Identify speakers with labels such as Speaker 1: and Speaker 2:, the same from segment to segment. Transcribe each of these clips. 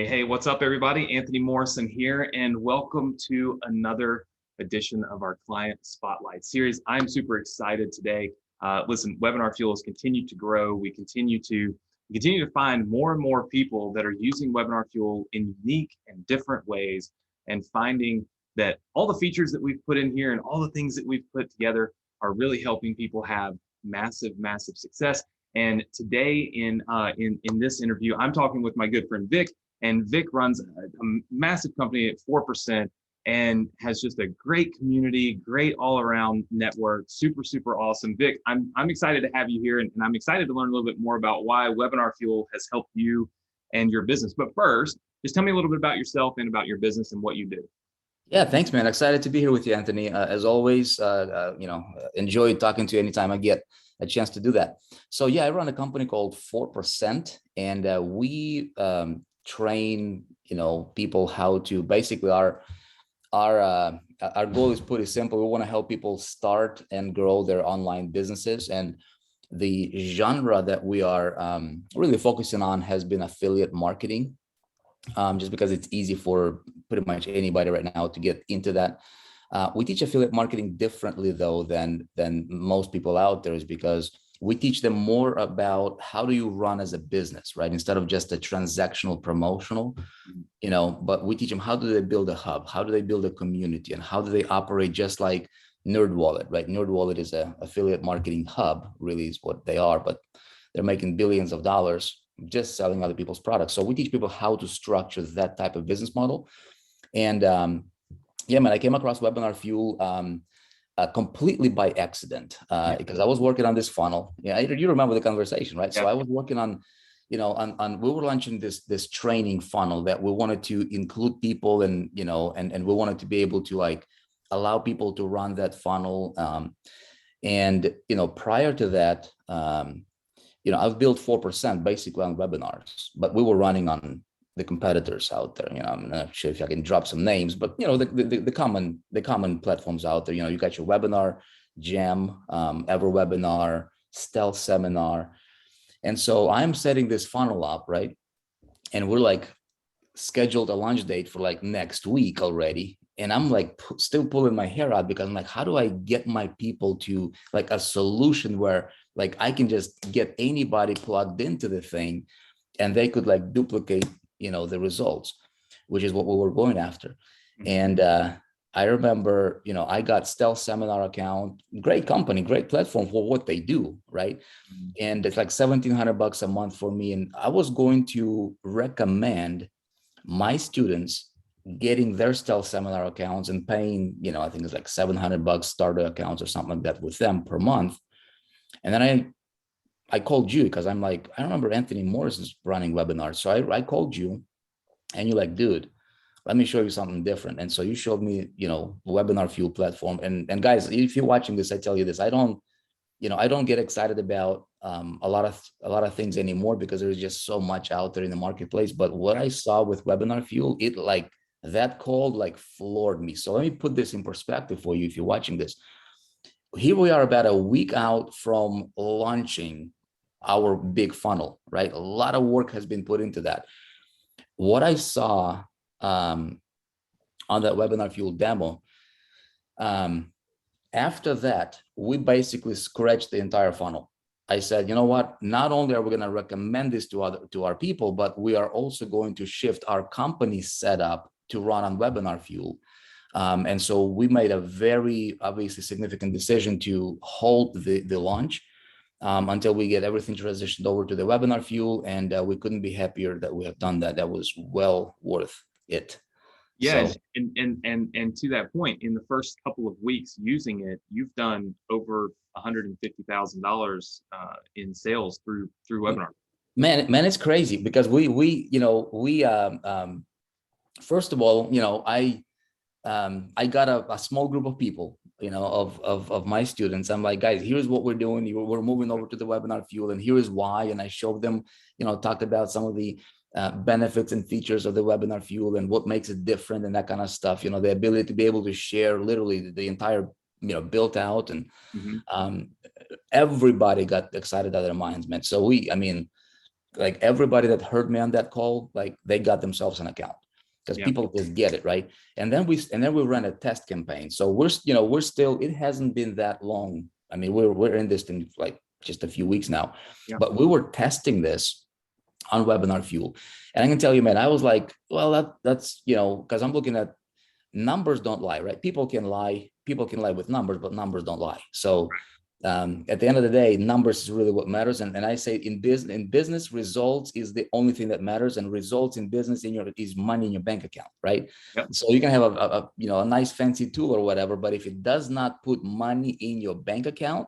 Speaker 1: Hey, what's up, everybody? Anthony Morrison here, and welcome to another edition of our Client Spotlight series. I'm super excited today. Listen, WebinarFuel has continued to grow. We continue to find more and more people that are using WebinarFuel in unique and different ways, and finding that all the features that we've put in here and all the things that we've put together are really helping people have massive success. And today in this interview, I'm talking with my good friend Vick. And Vick runs a massive company at 4% and has just a great community, great all-around network, super awesome. Vick, I'm excited to have you here, and I'm excited to learn a little bit more about why WebinarFuel has helped you and your business. But first, just tell me a little bit about yourself and about your business and what you do.
Speaker 2: Yeah, thanks, man. Excited to be here with you, Anthony. As always, enjoy talking to you anytime I get a chance to do that. So yeah, I run a company called 4%, and we train people how to basically our goal is pretty simple. We want to help people start and grow their online businesses, and the genre that we are really focusing on has been affiliate marketing, just because it's easy for pretty much anybody right now to get into that. We teach affiliate marketing differently though than most people out there, is because we teach them more about how do you run as a business, right? Instead of just a transactional promotional, but we teach them how do they build a hub, how do they build a community, and how do they operate just like NerdWallet, right? NerdWallet is an affiliate marketing hub, really is what they are, but they're making billions of dollars just selling other people's products. So we teach people how to structure that type of business model. And yeah, man, I came across WebinarFuel completely by accident, because I was working on this funnel. Yeah, you remember the conversation, right? Yeah. So I was working on, we were launching this training funnel that we wanted to include people, and and we wanted to be able to like allow people to run that funnel. And prior to that, I've built 4% basically on webinars, but we were running on the competitors out there. I'm not sure if I can drop some names, but the common platforms out there. You got your Webinar Jam, EverWebinar, Stealth Seminar. And so I'm setting this funnel up, right? And we're like scheduled a launch date for like next week already. And I'm like still pulling my hair out, because I'm like, how do I get my people to like a solution where like I can just get anybody plugged into the thing and they could like duplicate the results, which is what we were going after. And I remember, I got Stealth Seminar account, great company, great platform for what they do, right? And it's like $1,700 a month for me. And I was going to recommend my students getting their Stealth Seminar accounts and paying, I think it's like $700 starter accounts or something like that with them per month. And then I called you, because I'm like, I remember Anthony Morrison's running webinars. So I called you, and you're like, dude, let me show you something different. And so you showed me, WebinarFuel platform. And guys, if you're watching this, I tell you this, I don't get excited about a lot of things anymore, because there's just so much out there in the marketplace. But what I saw with WebinarFuel, it like that call like floored me. So let me put this in perspective for you if you're watching this. Here we are about a week out from launching our big funnel, right? A lot of work has been put into that. What I saw on that WebinarFuel demo, after that, we basically scratched the entire funnel. I said, you know what? Not only are we going to recommend this to our people, but we are also going to shift our company setup to run on WebinarFuel. And so we made a very obviously significant decision to hold the launch until we get everything transitioned over to the WebinarFuel, and we couldn't be happier that we have done that. That was well worth it.
Speaker 1: Yeah, so, and to that point, in the first couple of weeks using it, you've done over $150,000 in sales through Webinar.
Speaker 2: Man, it's crazy, because we first of all, I got a small group of people, of my students. I'm like, guys, here's what we're doing. We're moving over to the WebinarFuel, and here is why. And I showed them, talked about some of the benefits and features of the WebinarFuel and what makes it different and that kind of stuff. The ability to be able to share literally the entire, built out, and everybody got excited out of their minds, man. So like everybody that heard me on that call, like they got themselves an account because people just get it, right? And then we ran a test campaign. So we're still, it hasn't been that long. I mean, we're in this thing like just a few weeks now, but we were testing this on WebinarFuel. And I can tell you, man, I was like, well, that's, because I'm looking at numbers don't lie, right? People can lie with numbers, but numbers don't lie. So at the end of the day, numbers is really what matters. And I say in business, results is the only thing that matters, and results in business is money in your bank account, right? So you can have a nice fancy tool or whatever, but if it does not put money in your bank account,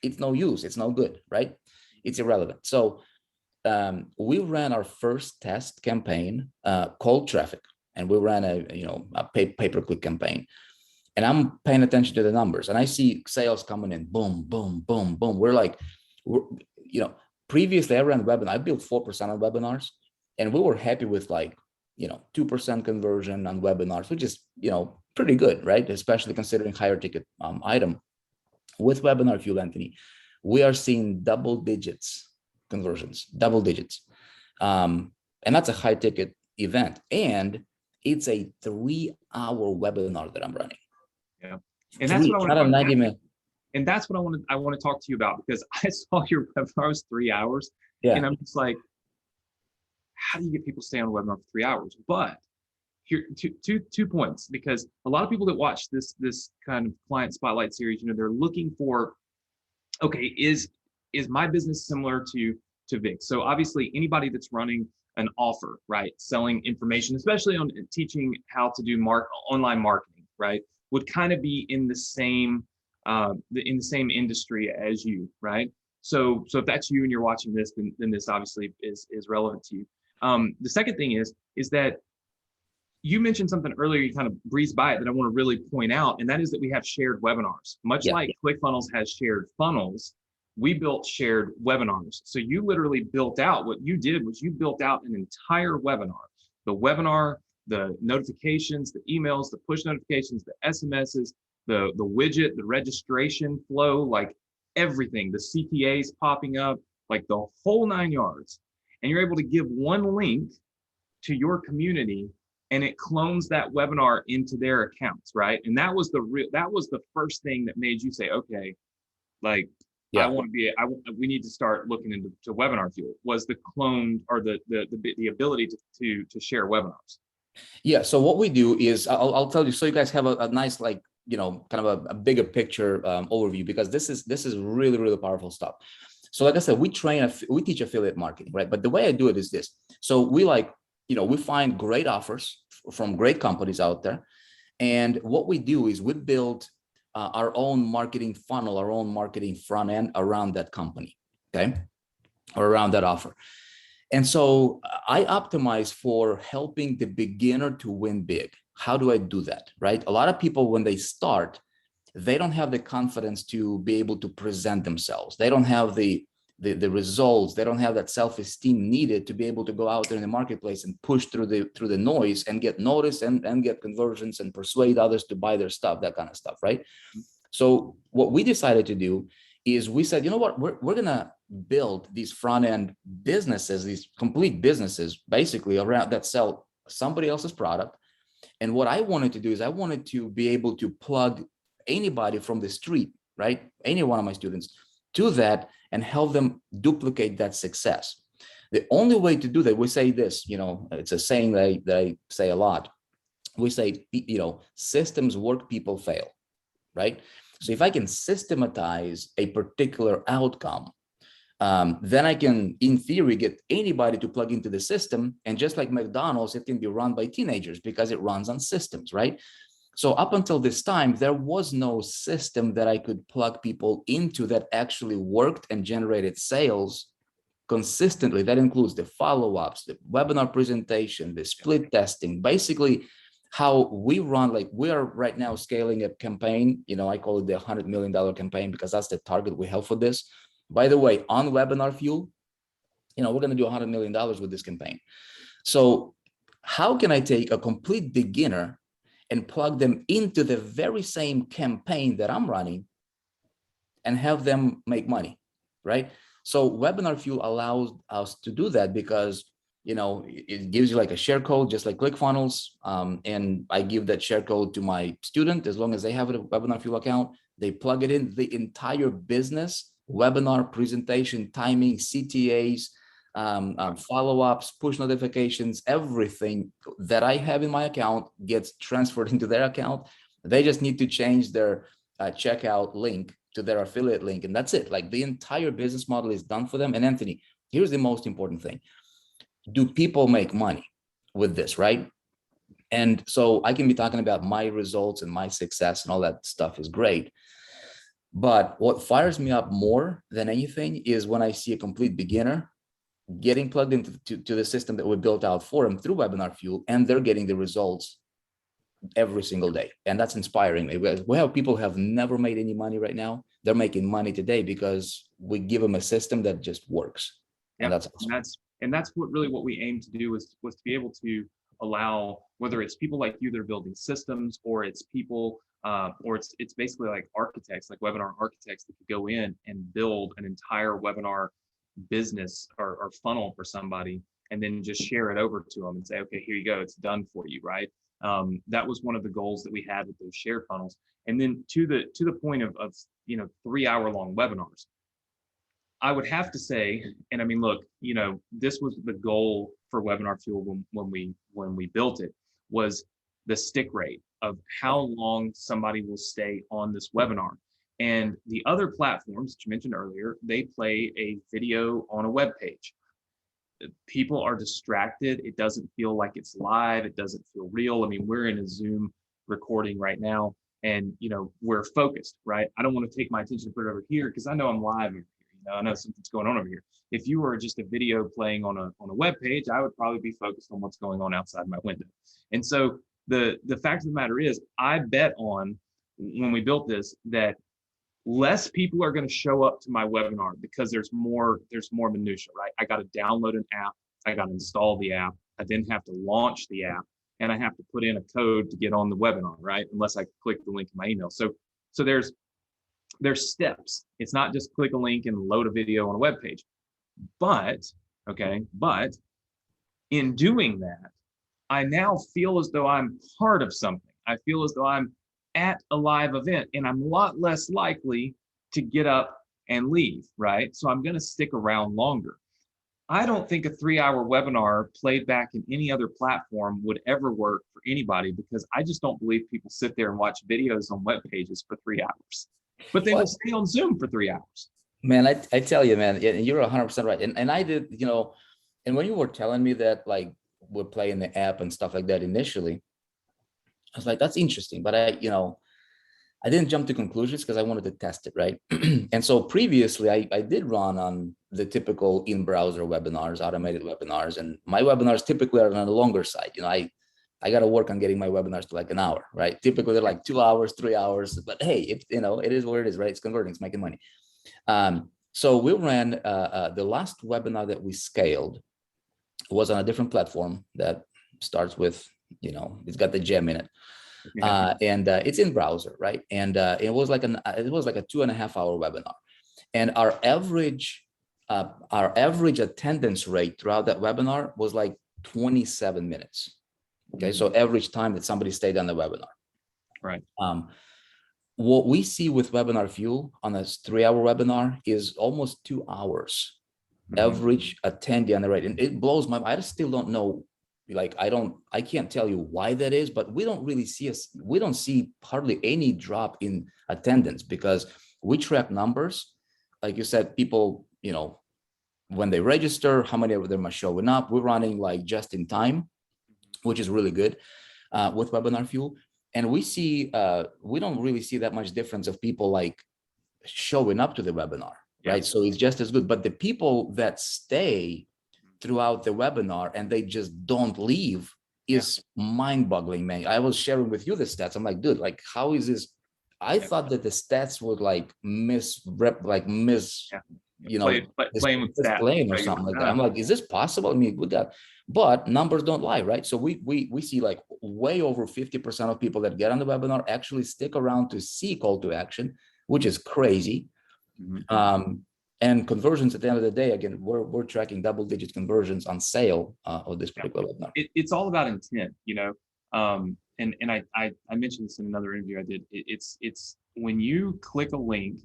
Speaker 2: it's no use, it's no good, right? It's irrelevant. So we ran our first test campaign, cold traffic, and we ran a pay-per-click campaign. And I'm paying attention to the numbers, and I see sales coming in, boom, boom, boom, boom. Previously I ran webinar, I built 4% on webinars, and we were happy with 2% conversion on webinars, which is, pretty good, right? Especially considering higher ticket item. With WebinarFuel, Anthony, we are seeing double digits conversions, double digits. And that's a high ticket event. And it's a 3-hour webinar that I'm running.
Speaker 1: Yeah. And that's what I want
Speaker 2: not a 90-minute.
Speaker 1: And that's what I want to talk to you about, because I saw your webinar was 3 hours.
Speaker 2: Yeah.
Speaker 1: And I'm just like, how do you get people to stay on a webinar for 3 hours? But here, two points, because a lot of people that watch this kind of client spotlight series, they're looking for, okay, is my business similar to Vick? So obviously anybody that's running an offer, right, selling information, especially on teaching how to do online marketing, right, would kind of be in the same industry as you, right? So if that's you and you're watching this, then this obviously is relevant to you. The second thing is that you mentioned something earlier, you kind of breezed by it, that I want to really point out, and that is that we have shared webinars. Much like ClickFunnels has shared funnels, we built shared webinars. So you literally built out, what you did was you built out an entire webinar. The webinar, the notifications, the emails, the push notifications, the SMSs, the widget, the registration flow, like everything, the CPAs popping up, like the whole 9 yards. And you're able to give one link to your community, and it clones that webinar into their accounts, right? And that was the first thing that made you say, okay, like, we need to start looking into WebinarFuel, was the clone, or the ability to share webinars.
Speaker 2: Yeah. So what we do is, I'll tell you, so you guys have a nice, kind of a bigger picture overview, because this is really, really powerful stuff. So like I said, we teach affiliate marketing, right? But the way I do it is this. So we we find great offers from great companies out there. And what we do is we build our own marketing funnel, our own marketing front end around that company, okay? Or around that offer. And so I optimize for helping the beginner to win big. How do I do that, right? A lot of people, when they start, they don't have the confidence to be able to present themselves. They don't have the results. They don't have that self-esteem needed to be able to go out there in the marketplace and push through the noise and get noticed and get conversions and persuade others to buy their stuff, that kind of stuff, right? So what we decided to do is we said, you know what, we're gonna build these front-end businesses, these complete businesses, basically around that sell somebody else's product. And what I wanted to do is I wanted to be able to plug anybody from the street, right? Any one of my students to that and help them duplicate that success. The only way to do that, we say this, it's a saying that I say a lot. We say, systems work, people fail, right? So if I can systematize a particular outcome, then I can, in theory, get anybody to plug into the system. And just like McDonald's, it can be run by teenagers because it runs on systems, right? So up until this time, there was no system that I could plug people into that actually worked and generated sales consistently. That includes the follow-ups, the webinar presentation, the split testing, basically how we run. Like, we are right now scaling a campaign, I call it the $100 million campaign, because that's the target we have for this. By the way, on WebinarFuel, we're going to do $100 million with this campaign. So how can I take a complete beginner and plug them into the very same campaign that I'm running and have them make money, right? So WebinarFuel allows us to do that because, you know, it gives you like a share code, just like ClickFunnels. And I give that share code to my student. As long as they have a WebinarFuel account, they plug it in. The entire business, webinar, presentation, timing, CTAs, follow-ups, push notifications, everything that I have in my account gets transferred into their account. They just need to change their checkout link to their affiliate link, and that's it. Like the entire business model is done for them. And Anthony, here's the most important thing. Do people make money with this, right? And so I can be talking about my results and my success and all that stuff is great. But what fires me up more than anything is when I see a complete beginner getting plugged into to the system that we built out for them through WebinarFuel, and they're getting the results every single day. And that's inspiring me. We have people who have never made any money right now. They're making money today because we give them a system that just works. And that's awesome.
Speaker 1: And that's what we aim to do was to be able to allow, whether it's people like you that are building systems, or it's people, or it's basically like architects, like webinar architects that could go in and build an entire webinar business or funnel for somebody, and then just share it over to them and say, okay, here you go, it's done for you, right? That was one of the goals that we had with those shared funnels. And then to the point of 3-hour-long webinars, I would have to say, and I mean, look, this was the goal for WebinarFuel when we built it, was the stick rate of how long somebody will stay on this webinar. And the other platforms that you mentioned earlier, they play a video on a web page. People are distracted. It doesn't feel like it's live. It doesn't feel real. I mean, we're in a Zoom recording right now, and we're focused, right? I don't want to take my attention and put it over here because I know I'm live over here. I know something's going on over here. If you were just a video playing on a web page, I would probably be focused on what's going on outside my window. And so the fact of the matter is, I bet on, when we built this, that less people are going to show up to my webinar because there's more minutia, right? I got to download an app, I got to install the app, I then have to launch the app, and I have to put in a code to get on the webinar, right? Unless I click the link in my email. So there's steps. It's not just click a link and load a video on a web page. But in doing that, I now feel as though I'm part of something. I feel as though I'm at a live event, and I'm a lot less likely to get up and leave, right? So I'm going to stick around longer. I don't think a 3-hour webinar played back in any other platform would ever work for anybody, because I just don't believe people sit there and watch videos on web pages for 3 hours. But they will stay on Zoom for 3 hours. Man,
Speaker 2: I tell you, man, and you're 100% right. And I did, and when you were telling me that, like, we're playing the app and stuff like that initially, I was like, that's interesting. But I didn't jump to conclusions because I wanted to test it, right? And so previously, I did run on the typical in-browser webinars, automated webinars, and my webinars typically are on the longer side. I got to work on getting my webinars to like an hour, right? Typically they're like 2 hours, 3 hours, but hey, it is what it is, right? It's converting, it's making money. So we ran the last webinar that we scaled was on a different platform that starts with, it's got the gem in it. And it's in browser, right? And it was like a 2.5-hour webinar. And our average attendance rate throughout that webinar was like 27 minutes. Okay, so average time that somebody stayed on the webinar.
Speaker 1: Right.
Speaker 2: What we see with WebinarFuel on a 3-hour webinar is almost 2 hours. Average attendee on the rate, and it blows my mind. I still don't know, like, I can't tell you why that is, but we don't see hardly any drop in attendance, because we track numbers, like you said, people, when they register, how many of them are showing up. We're running like just in time, which is really good with WebinarFuel. And we don't really see that much difference of people like showing up to the webinar, right? So it's just as good. But the people that stay throughout the webinar and they just don't leave is mind-boggling, man. I was sharing with you the stats. I'm like, dude, like, how is this? I thought that the stats would like playing with stats or something like that. I'm like, is this possible? I mean, but numbers don't lie, right? So we see like way over 50% of people that get on the webinar actually stick around to see call to action, which is crazy. And conversions at the end of the day, again, we're tracking double-digit conversions on sale of this particular webinar.
Speaker 1: It's all about intent, you know. And I mentioned this in another interview I did. It's when you click a link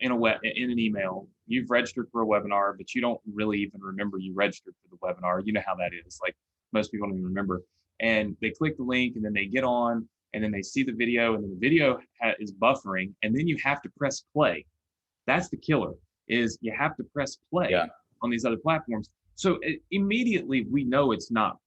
Speaker 1: in an email, you've registered for a webinar, but you don't really even remember you registered for the webinar. You know how that is. Like most people don't even remember. And they click the link, and then they get on, and then they see the video, and then the video is buffering, and then you have to press play. That's the killer, is you have to press play on these other platforms. So immediately we know it's not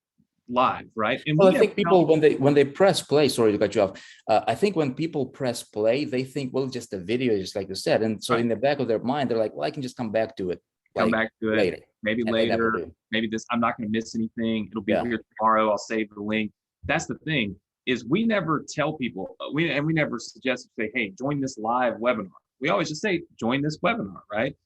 Speaker 1: live, right? And
Speaker 2: well, I think people, when they press play, sorry to cut you off, I think when people press play, they think, well, just a video, just like you said. And so in the back of their mind, they're like, well, I can just come back to it.
Speaker 1: Come back to it later. Maybe
Speaker 2: and
Speaker 1: later, maybe this, I'm not going to miss anything. It'll be here tomorrow. I'll save the link. That's the thing, is we never tell people, we never suggest to say, hey, join this live webinar. We always just say, join this webinar, right?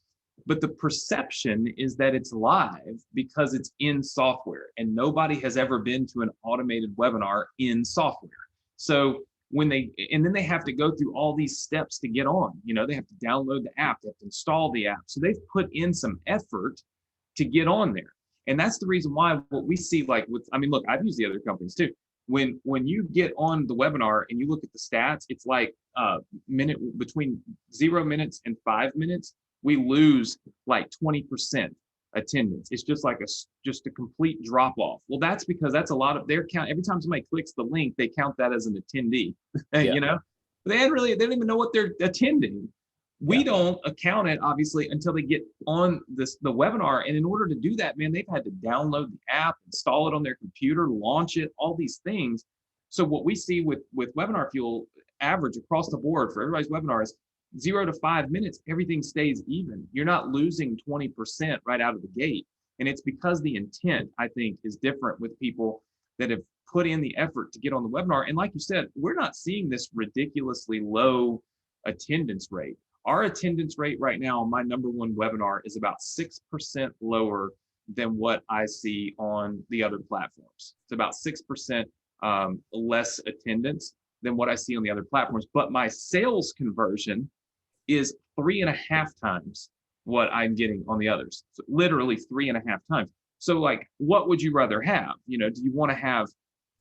Speaker 1: But the perception is that it's live because it's in software, and nobody has ever been to an automated webinar in software. So when then they have to go through all these steps to get on. You know, they have to download the app, they have to install the app. So they've put in some effort to get on there. And that's the reason why what we see, like with, I mean, look, I've used the other companies too. When you get on the webinar and you look at the stats, it's like between 0 minutes and 5 minutes, we lose like 20% attendance. It's just like just a complete drop off. Well, that's because that's a lot of their count. Every time somebody clicks the link, they count that as an attendee, you know, but they don't even know what they're attending. We don't account it, obviously, until they get on the webinar. And in order to do that, man, they've had to download the app, install it on their computer, launch it, all these things. So what we see with WebinarFuel average across the board for everybody's webinar is 0 to 5 minutes, everything stays even. You're not losing 20% right out of the gate. And it's because the intent, I think, is different with people that have put in the effort to get on the webinar. And like you said, we're not seeing this ridiculously low attendance rate. Our attendance rate right now on my #1 webinar is about 6% lower than what I see on the other platforms. It's about 6% less attendance than what I see on the other platforms. But my sales conversion is 3.5 times what I'm getting on the others. So literally 3.5 times. So like, what would you rather have? You know, do you want to have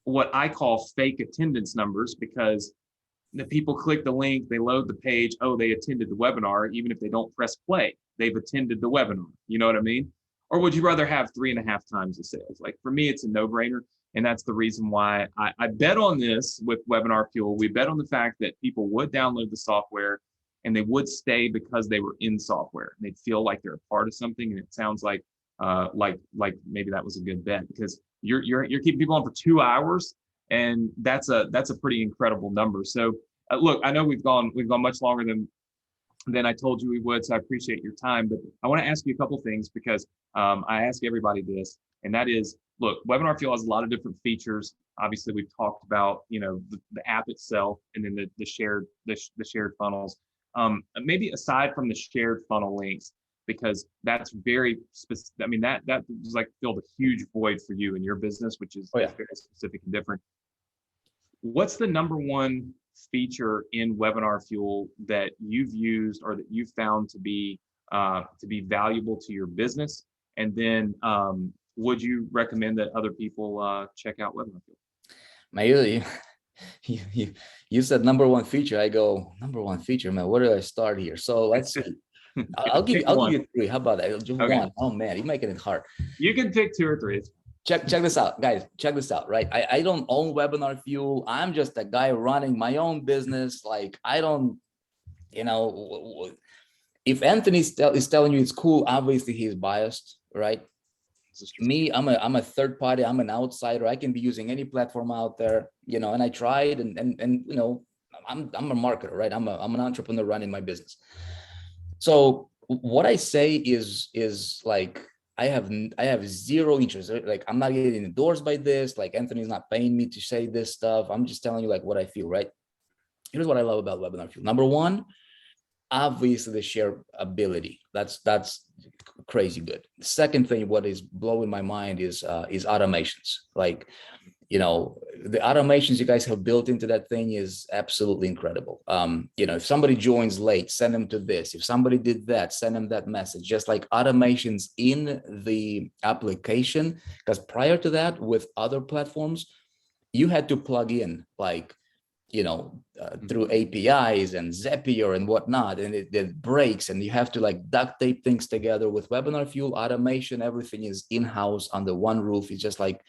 Speaker 1: what I call fake attendance numbers, because the people click the link, they load the page, oh, they attended the webinar, even if they don't press play, they've attended the webinar. You know what I mean? Or would you rather have 3.5 times the sales? Like for me, it's a no-brainer. And that's the reason why I bet on this with WebinarFuel. We bet on the fact that people would download the software and they would stay because they were in software. And they'd feel like they're a part of something. And it sounds like maybe that was a good bet, because you're keeping people on for 2 hours, and that's a pretty incredible number. So look, I know we've gone much longer than I told you we would, so I appreciate your time. But I want to ask you a couple things, because I ask everybody this, and that is, look, WebinarFuel has a lot of different features. Obviously, we've talked about, you know, the app itself, and then the shared funnels. Maybe aside from the shared funnel links, because that's very specific. I mean, that was like filled a huge void for you in your business, which is very specific and different. What's the #1 feature in WebinarFuel that you've used or that you found to be valuable to your business? And then would you recommend that other people check out WebinarFuel?
Speaker 2: Maybe you said #1 feature. I go, #1 feature, man. Where do I start here? So let's see. I'll give you 3. How about that? Just one. Oh man, you're making it hard.
Speaker 1: You can pick 2 or 3.
Speaker 2: Check this out, guys. Check this out, right? I don't own WebinarFuel. I'm just a guy running my own business. Like, I don't, you know, if Anthony is telling you it's cool, obviously he's biased, right? Me, I'm a third party. I'm an outsider. I can be using any platform out there, you know. And I tried, and you know, I'm a marketer, right? I'm an entrepreneur running my business. So what I say is like, I have zero interest. Like, I'm not getting endorsed by this. Like, Anthony's not paying me to say this stuff. I'm just telling you like what I feel, right? Here's what I love about WebinarFuel. #1, obviously the shareability. That's crazy good. The second thing, what is blowing my mind is automations. Like, the automations you guys have built into that thing is absolutely incredible. If somebody joins late, send them to this. If somebody did that, send them that message. Just like automations in the application, because prior to that, with other platforms, you had to plug in like, through APIs and Zapier and whatnot, and it breaks, and you have to like duct tape things together. With WebinarFuel automation, everything is in-house under one roof. It's just like,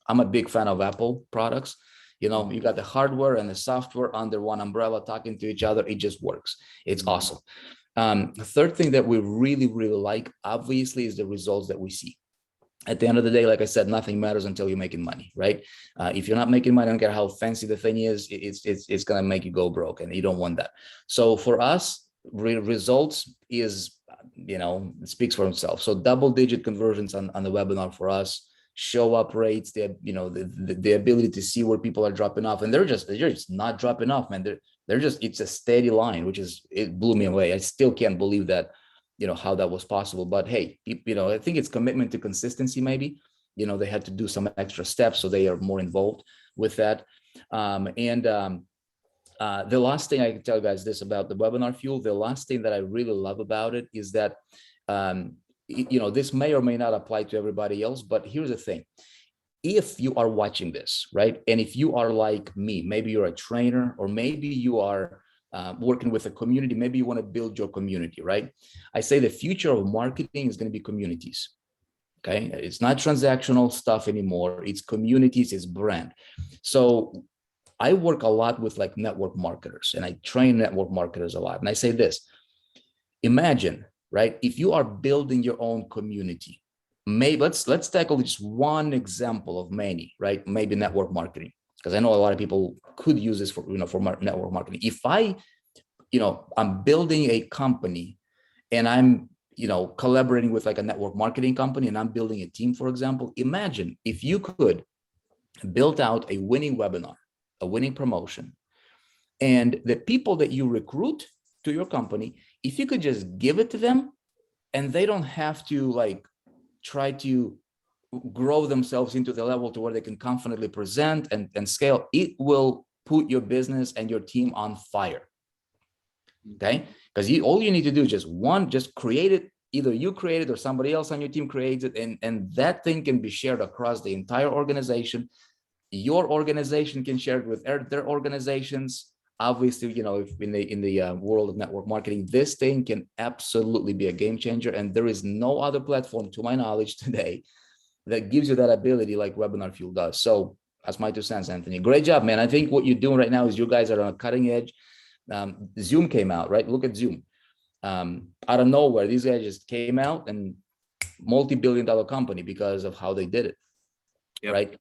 Speaker 2: I'm a big fan of Apple products. You got the hardware and the software under one umbrella talking to each other. It just works. It's awesome. The third thing that we really, really like, obviously, is the results that we see. At the end of the day, like I said, nothing matters until you're making money, right? If you're not making money, I don't care how fancy the thing is, it's going to make you go broke, and you don't want that. So for us, results is, it speaks for itself. So double-digit conversions on the webinar for us, show up rates, the ability to see where people are dropping off, and they're just not dropping off, man. It's a steady line, it blew me away. I still can't believe that, how that was possible. But hey, I think it's commitment to consistency. Maybe, they had to do some extra steps, so they are more involved with that. The last thing I can tell you guys this about the WebinarFuel, the last thing that I really love about it is that, this may or may not apply to everybody else, but here's the thing. If you are watching this, right, and if you are like me, maybe you're a trainer, or maybe you are working with a community, maybe you want to build your community, right? I say the future of marketing is going to be communities. Okay, it's not transactional stuff anymore. It's communities, it's brand. So I work a lot with like network marketers, and I train network marketers a lot. And I say this, imagine, right, if you are building your own community, maybe let's tackle just one example of many, right? Maybe network marketing, because I know a lot of people could use this for, for network marketing. If I'm building a company and I'm, collaborating with like a network marketing company, and I'm building a team, for example, imagine if you could build out a winning webinar, a winning promotion, and the people that you recruit to your company, if you could just give it to them, and they don't have to like try to grow themselves into the level to where they can confidently present and scale, it will put your business and your team on fire. Okay, because all you need to do is just create it. Either you create it or somebody else on your team creates it, and that thing can be shared across the entire organization. Your organization can share it with their organizations. Obviously, if in the world of network marketing, this thing can absolutely be a game changer, and there is no other platform, to my knowledge, today that gives you that ability like WebinarFuel does. So that's my 2 cents, Anthony. Great job, man. I think what you're doing right now is you guys are on a cutting edge. Zoom came out, right? Look at Zoom. Out of nowhere, these guys just came out, and multi-billion-dollar company because of how they did it. Yep. Right?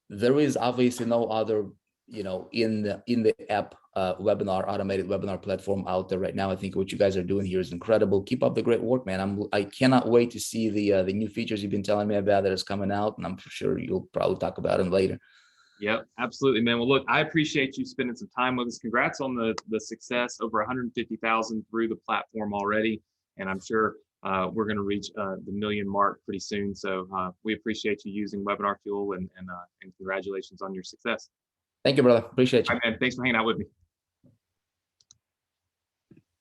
Speaker 2: There is obviously no other, in the app webinar, automated webinar platform out there right now. I think what you guys are doing here is incredible. Keep up the great work, man. I cannot wait to see the new features you've been telling me about that is coming out, and I'm sure you'll probably talk about them later.
Speaker 1: Yep, absolutely, man. Well, look, I appreciate you spending some time with us. Congrats on the success, over 150,000 through the platform already, and I'm sure we're going to reach the 1 million mark pretty soon. So we appreciate you using WebinarFuel, and congratulations on your success.
Speaker 2: Thank you, brother. Appreciate you.
Speaker 1: All right, man. Thanks for hanging out with me.